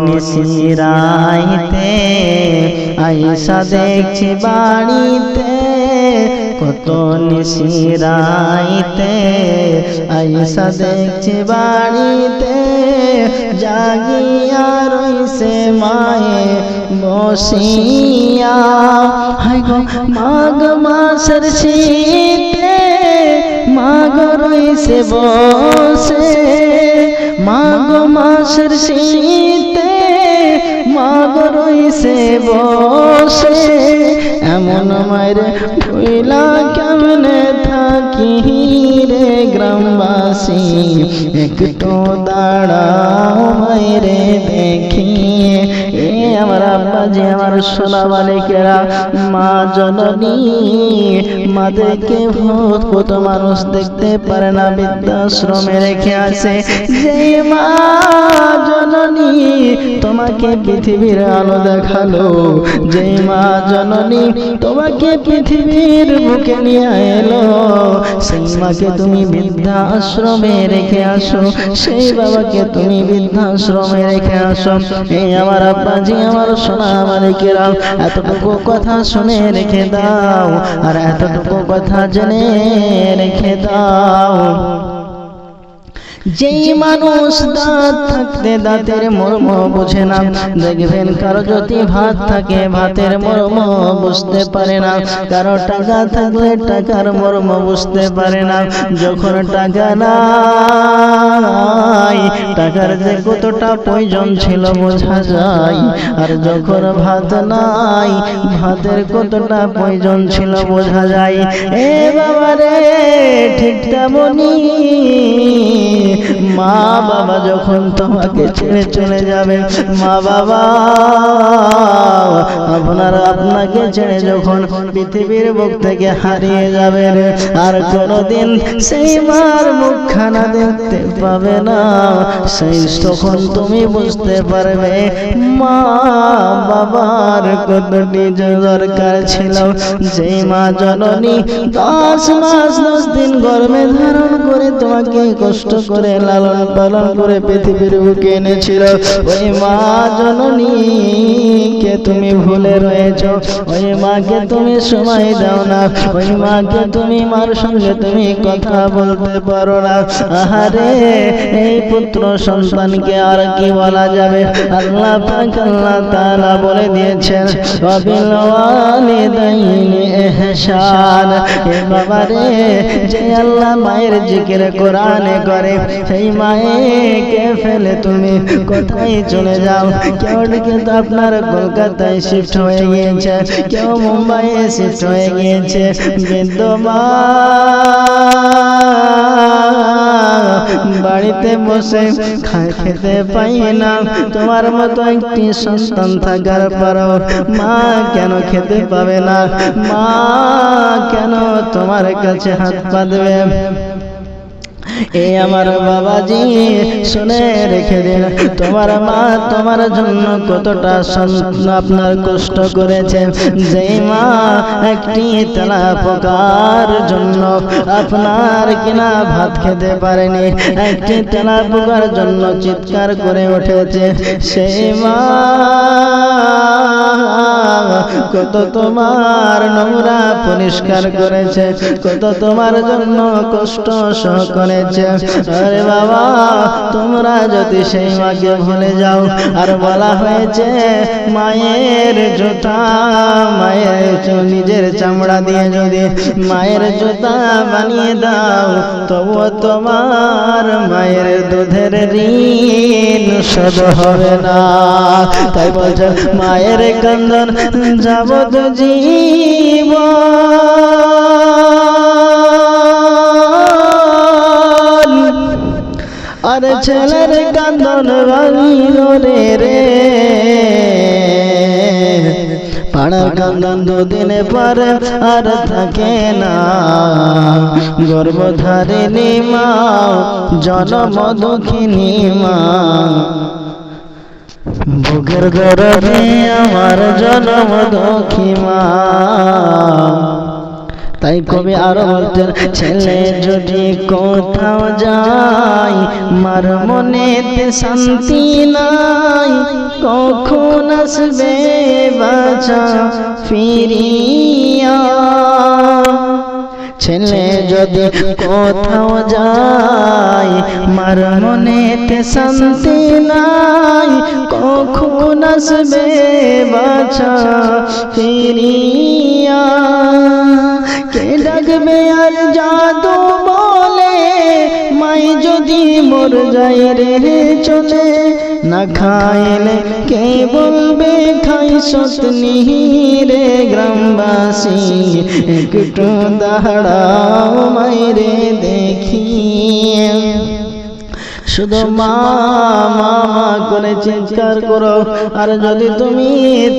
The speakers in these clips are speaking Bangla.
নিশিরাইতে আইসা দেখছি বাড়িতে, কত নিশিরাইতে আইসা দেখছি বাড়িতে, জাগিয়া রইছে মায়ে বসিয়া। হায় গো মাঘ মাসের শীতে মাঘ রইছে বসে, মাঘ মাসের শীতে মাঘ রইছে বসে, এমন মায়ের ভুইলা কেমনে থাকি রে গ্রামবাসী, একটু দাঁড়াও মায়েরে দেখি। এ আমার আব্বাজি, আমার সোনা মালিকেরা, মা জননী, মাদেরকে কত মানুষ দেখতে পারে না, বৃদ্ধাশ্রমে রেখে আসে। যে মা জননী তোমাকে পৃথিবীর আলো দেখালো, যে মা জননী তোমাকে পৃথিবীর বুকে নিয়ে এলো, সেই মাকে তুমি বৃদ্ধাশ্রমে রেখে আসো, সেই বাবাকে তুমি বৃদ্ধাশ্রমে রেখে আসো। এই আমার আব্বাজি, আমার সোনা মালিকেরা, এতটুকু কথা শুনে রেখে দাও, আর এতটুকু কথা জেনে রেখে দাও। যেই মানুষ দাঁত থাকতে দাঁতের মর্ম বোঝে না, দেখবেন কারো যদি ভাত থাকে ভাতের মর্ম বুঝতে পারে না, কারো টাকা থাকলে টাকার মর্ম বুঝতে পারে না। যখন টাকা নাই, টাকার যে কতটা প্রয়োজন ছিল বোঝা যায়, আর যখন ভাত নাই, ভাতের কতটা প্রয়োজন ছিল বোঝা যায়। এ বাবা রে, ঠিক তেমনি মা বাবা যখন তোমাকে ছেড়ে চলে যাবে, মা বাবা আপনাকে ছেড়ে যখন পৃথিবীর বুক থেকে হারিয়ে যাবে, আর কোনদিন সেই মার মুখখানা দেখতে পাবে না, সেই তখন তুমি বুঝতে পারবে মা বাবার কতটি দরকার ছিল। যেই মা জননী 10 মাস 10 দিন গর্ভে ধারণ করে তোমাকে কষ্ট করে লালন পালন করে পৃথিবীর বুকে এনেছিল, ওই মা জননীকে তুমি ভুলে রয়েছ, ওই মাকে তুমি সময় দাও না, ওই মাকে তুমি মার সঙ্গে তুমি কথা বলতে পারো না। আহারে, এই পুত্র সন্তানকে আর কি বলা যাবে? আল্লাহ পাক আল্লাহ তাআলা বলে দিয়েছেন, ওয়াবিল ওয়ালিদাইনি ইহসান। এ বাবা রে, যে আল্লাহ মায়ের জিকির কোরআনে করে, সেই মায়েকে ফেলে তুমি কোথায় চলে যাও? কেউ কিন্তু আপনার কলকাতায় শিফট হয়ে গিয়েছে, কেউ মুম্বাইয়ে শিফট হয়ে গিয়েছে। বৃদ্ধ মা বাড়িতে বসে খেতে পাই না, তোমার মতো একটি সন্তান থাকার পরও মা কেন খেতে পাবে না? মা কেন তোমার কাছে হাত পাতবে? এ আমার বাবাজি, শুনে রেখে দিন, তোমার মা তোমার জন্য কতটা আপনার কষ্ট করেছে। যেই মা একটি তেলা পোকার জন্য আপনার কিনা ভাত খেতে পারেনি, একটি তেলা পোকার জন্য চিৎকার করে উঠেছে, সেই মা কত তোমার নোংরা পরিষ্কার করেছে, কত তোমার জন্য কষ্ট সহ করেছে। আরে বাবা, তোমরা যদি সেই মাকে ভুলে যাও, আর বলা হয়েছে মায়ের জুতা, মায়ের নিজের চামড়া দিয়ে যদি মায়ের জুতা বানিয়ে দাও, তবুও তোমার মায়ের দুধের ঋণ শোধ হবে না। তাই বলছে, মায়ের কান্দন যাবত জীবন, আর ছেলের কান্দন বাড়িরে রে, পাড়ার কান্দন দুদিনে পরে আর থাকে না। গর্ভধারিণী মা, জনম দুঃখিনী মা, বুকের গর্ভে আমার জনম দুঃখী মা। তাই কবি আরো বলতেন, ছেলে যদি কোথাও যায়, মার মনেতে শান্তি নাই, কখন আসবে বাঁচা ফিরিয়া। ছেলে যদি কোথাও যায় মার মনেতে শান্তি নাই, কখন আসবে বাঁচা ফিরিয়া। কে ডাকবে আর জাদু বলে মাই যদি মোর যাই রে চলে। না খাইলে কে বলবে খাই সতনি রে গ্রামবাসী, একটু দাঁড়াও মাইরে দেখি। শুধু মা মা করে চিৎকার করো। আর যদি তুমি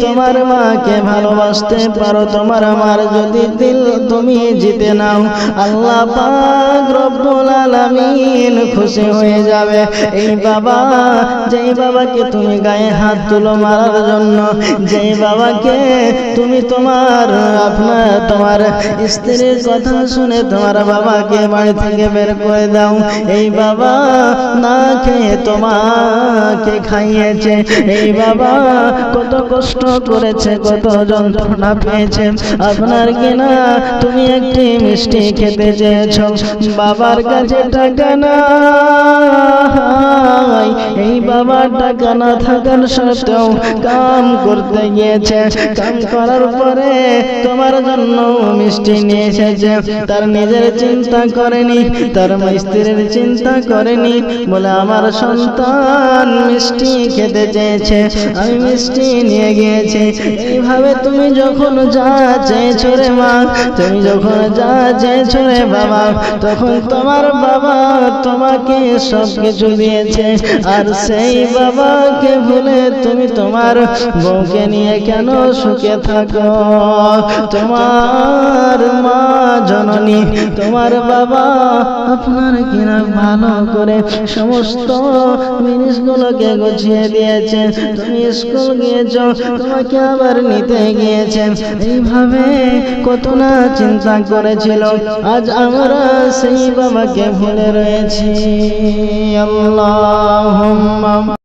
তোমার মাকে ভালোবাসতে পারো, তোমার আমার যদি দিল তুমি জিতে নাও, আল্লাহ পাক রব্বুল আলামিন খুশি হয়ে যাবে। এই বাবা, যেই বাবাকে তুমি গায়ে হাত তুলো মারার জন্য, যেই বাবাকে তুমি তোমার স্ত্রীর কথা শুনে তোমার বাবাকে বাড়ি থেকে বের করে দাও, এই বাবা না খেয়ে তোমাকে খাইয়েছে, এই বাবা কত কষ্ট করেছে, কত যন্ত্রণা পেয়েছে, আপনার কিনা তুমি একটি মিষ্টি খেতে চেয়েছ, বাবার কাছে টাকা নাই, এই বাবার টাকা না থাকার সত্ত্বেও কাম করতে গিয়েছে, কাম করার পরে তোমার জন্য মিষ্টি নিয়ে এসেছে, তার নিজের চিন্তা করেনি, তার স্ত্রীর চিন্তা করেনি, বলে আমার সন্তান মিষ্টি খেতে চেয়েছে, আমি মিষ্টি নিয়ে গিয়েছি। এইভাবে তুমি যখন যা চেয়েছো রে মা, তুমি যখন যা চেয়েছো রে বাবা, তখন তোমার বাবা তোমাকে সব কিছু দিয়েছে। আর সেই বাবাকে ভুলে তুমি তোমার বউকে নিয়ে কেন সুখে থাকো? তোমার মা জননী, তোমার বাবা আপনার কিনা ভালো করে সমস্ত জিনিসগুলোকে গুছিয়ে দিয়েছে, তুমি স্কুল গিয়েছ, তোমাকে আবার নিতে গিয়েছেন, এইভাবে কত না চিন্তা করেছিল, আজ আমরা সেই বাবাকে ভুলে রয়েছি। আল্লাহুম্মা